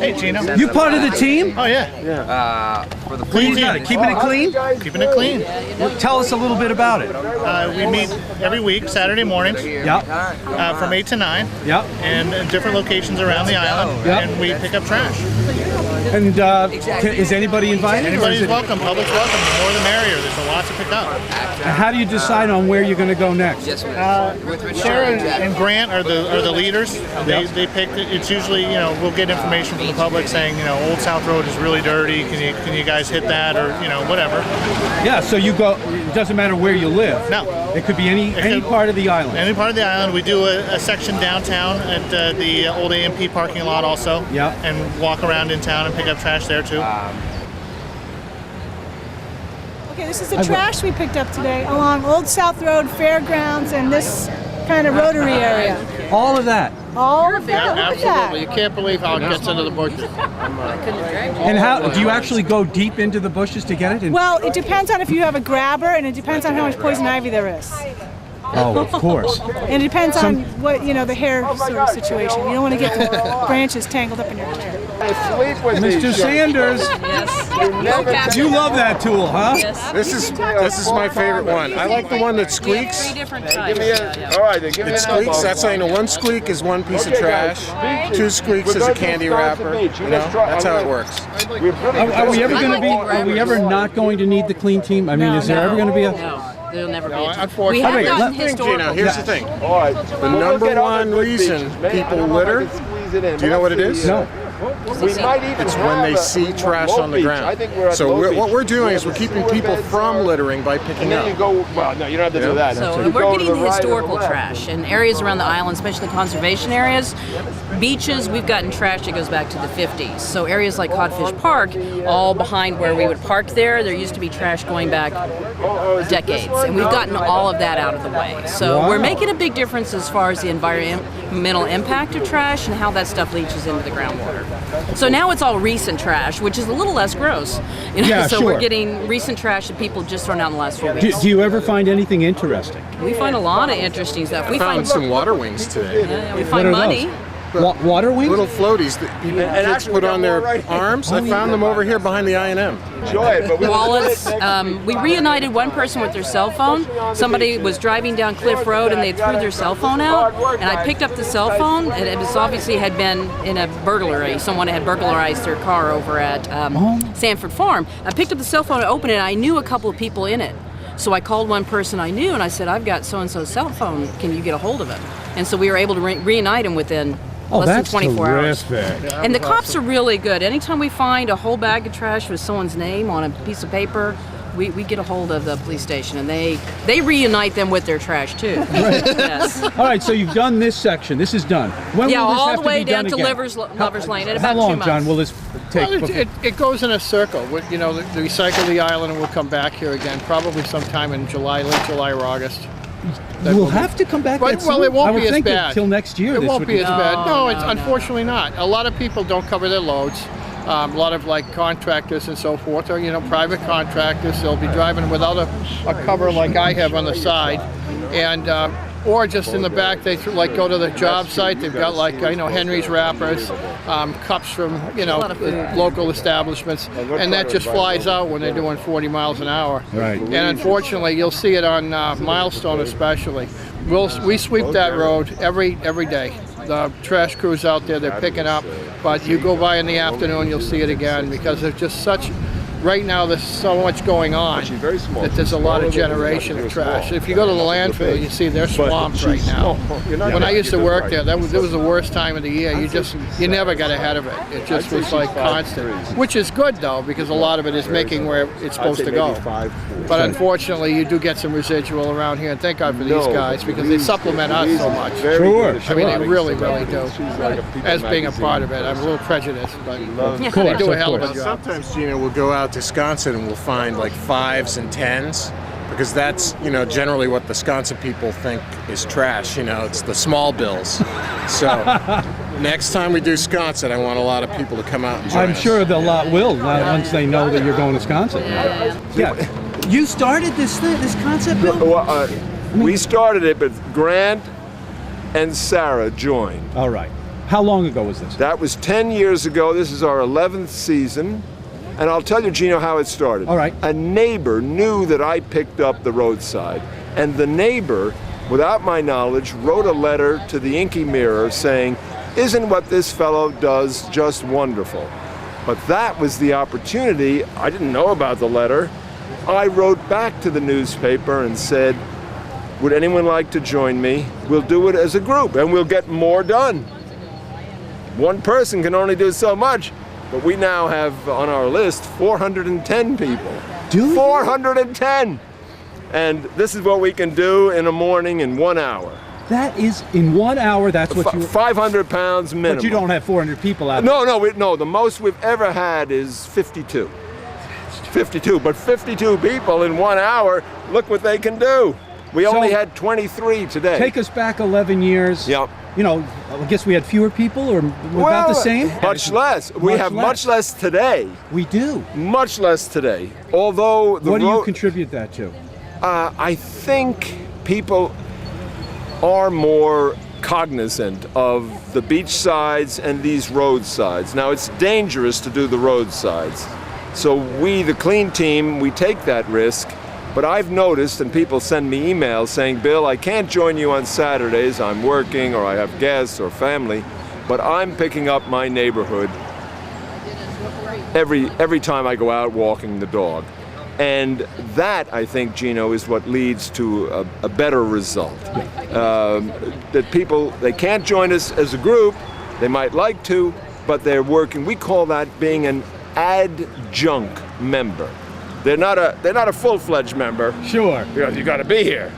Hey, Gino. You part of the team? Oh, yeah. For the What do you got? Keeping it clean? Keeping it clean. Well, tell us a little bit about it. We meet every week, Saturday mornings, Yep. from 8 to 9, Yep. and different locations around the island, Yep. and we pick up trash. And is anybody invited? Anybody's welcome. Public's welcome. The more the merrier. There's a lot to pick up. And how do you decide on where you're going to go next? Sarah and Grant are the leaders. They pick. It's usually, we'll get information from the public saying, Old South Road is really dirty. Can you guys hit that, or whatever. Yeah. So you go. It doesn't matter where you live. No. It could be any part of the island. Any part of the island. We do a section downtown at the old AMP parking lot also. Yeah. And walk around in town and pick up trash there too. Okay, this is the trash we picked up today along Old South Road, Fairgrounds, and this kind of rotary area. All of that. All of that. Look at that. You can't believe how it gets into the bushes. And how do you actually go deep into the bushes to get it? Well, it depends on if you have a grabber, and it depends on how much poison ivy there is. Oh, of course. And it depends on what, the hair sort of situation. You don't want to get the branches tangled up in your hair. Mr. Sanders, you love that tool, huh? Yes. This is my favorite one. I like the one that squeaks. Three different types. All right, then give me it squeaks. That's saying one squeak is one piece of trash. Two squeaks is a candy wrapper. That's how it works. Are we ever going to be? Are we ever not going to need the clean team? I mean, is there ever going to be a? No, there'll never be. Unfortunately. We have gotten Gina, historical. here's the thing. The number one reason people litter, do you know what it is? No. It's when they see trash on the ground. So what we're doing is we're keeping people from littering by picking up. Well, no, you don't have to do that. So we're getting the historical trash in areas around the island, especially conservation areas. Beaches, we've gotten trash that goes back to the 50s. So areas like Codfish Park, all behind where we would park there used to be trash going back decades. And we've gotten all of that out of the way. So we're making a big difference as far as the environmental impact of trash and how that stuff leaches into the groundwater. So now it's all recent trash, which is a little less gross. Yeah, so sure. we're getting recent trash that people just thrown out in the last few weeks. Do you ever find anything interesting? We find a lot of interesting stuff. We Found some water wings today. we find What are money. those? Water wings? Little floaties that kids put on their arms. I found them over here behind the I&M. Enjoy it, but Wallets. We reunited one person with their cell phone. Somebody was driving down Cliff Road and they threw their cell phone out. And I picked up the cell phone, and it was obviously had been in a burglary. Someone had burglarized their car over at Sanford Farm. I picked up the cell phone and opened it, and I knew a couple of people in it. So I called one person I knew, and I said, "I've got so-and-so's cell phone. Can you get a hold of him?" And so we were able to reunite him within less than 24 hours. And the cops are really good. Anytime we find a whole bag of trash with someone's name on a piece of paper, we get a hold of the police station, and they reunite them with their trash too. Right. Yes. All right, so you've done this section. This is done. When will this all have the to way be down done to again? Lovers Lane in How about 2 long, months. John, will this take? It goes in a circle. They recycle the island and we'll come back here again, probably sometime in July, late July or August. We'll have to come back. Well, it won't be as bad. Until next year. It won't be as bad. No, it's no. unfortunately not. A lot of people don't cover their loads. A lot of contractors and so forth, or private contractors. They'll be driving without a cover like I have on the side, and or just in the back. They go to the job site. They've got Henry's wrappers, cups from local establishments, and that just flies out when they're doing 40 miles an hour. Right. And unfortunately, you'll see it on Milestone especially. We sweep that road every day. The trash crews out there, they're picking up, but you go by in the afternoon, you'll see it again, because there's just right now there's so much going on that there's a lot of generation of trash. If you go to the landfill, you see they're swamped right now. When I used to work there, it was the worst time of the year. You never got ahead of it. It just was constant, which is good though, because a lot of it is making where it's supposed to go. But unfortunately, you do get some residual around here, and thank God for these guys, because they supplement us so much. Sure. I mean, they really do. As being a part of it, I'm a little prejudiced, but they do a hell of a job. Sometimes, we'll go out to Wisconsin and we'll find 5s and 10s, because that's generally what the Wisconsin people think is trash. It's the small bills. So next time we do Wisconsin, I want a lot of people to come out and join I'm us. sure the lot will once they know that you're going to Wisconsin. Yeah. You started this concept, Bill? We started it, but Grant and Sarah joined. All right. How long ago was this? That was 10 years ago. This is our 11th season. And I'll tell you, Gino, how it started. All right. A neighbor knew that I picked up the roadside. And the neighbor, without my knowledge, wrote a letter to the Inky Mirror saying, "Isn't what this fellow does just wonderful?" But that was the opportunity. I didn't know about the letter. I wrote back to the newspaper and said, "Would anyone like to join me? We'll do it as a group and we'll get more done." One person can only do so much, but we now have on our list 410 people. Do you? 410! And this is what we can do in a morning in 1 hour. That is, in 1 hour, that's what you... 500 pounds minimum. But you don't have 400 people out there. No, the most we've ever had is 52. 52, but 52 people in 1 hour, look what they can do. We only had 23 today. Take us back 11 years. Yep. You know, I guess we had fewer people or about the same? Much less. We have much less today. We do. Much less today. Although the What do you contribute that to? I think people are more cognizant of the beach sides and these road sides. Now it's dangerous to do the road sides. So we, the Clean Team, we take that risk. But I've noticed, and people send me emails saying, "Bill, I can't join you on Saturdays. I'm working or I have guests or family, but I'm picking up my neighborhood every time I go out walking the dog." And that, I think, Gino, is what leads to a better result. That people, they can't join us as a group. They might like to, but they're working. We call that being an adjunct member. They're not a full-fledged member. Sure. Because you got to be here.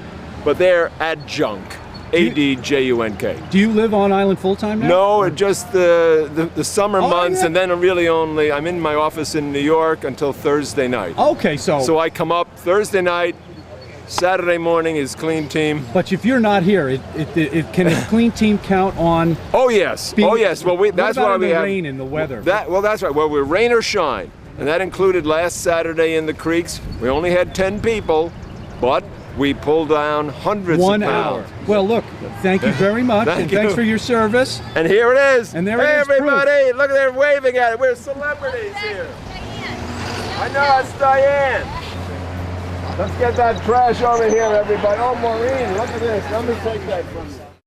But they're adjunct. A-D-J-U-N-K. Do you live on island full-time now? No, just the summer months, yeah. and then I'm in my office in New York until Thursday night. Okay, so I come up Thursday night, Saturday morning is Clean Team. But if you're not here, can a Clean Team count on? Oh yes, being, oh yes. Well, that's why we have rain and the weather. That's right. Well, we're rain or shine, and that included last Saturday in the creeks. We only had 10 people, but we pulled down hundreds of pounds. 1 hour. Well, look, thank you very much, and thanks for your service. And here it is. And there hey, it is. Everybody, look, they're waving at it. We're celebrities here. I know, it's Diane. Let's get that trash over here, everybody. Oh, Maureen, look at this. Let me take that from you.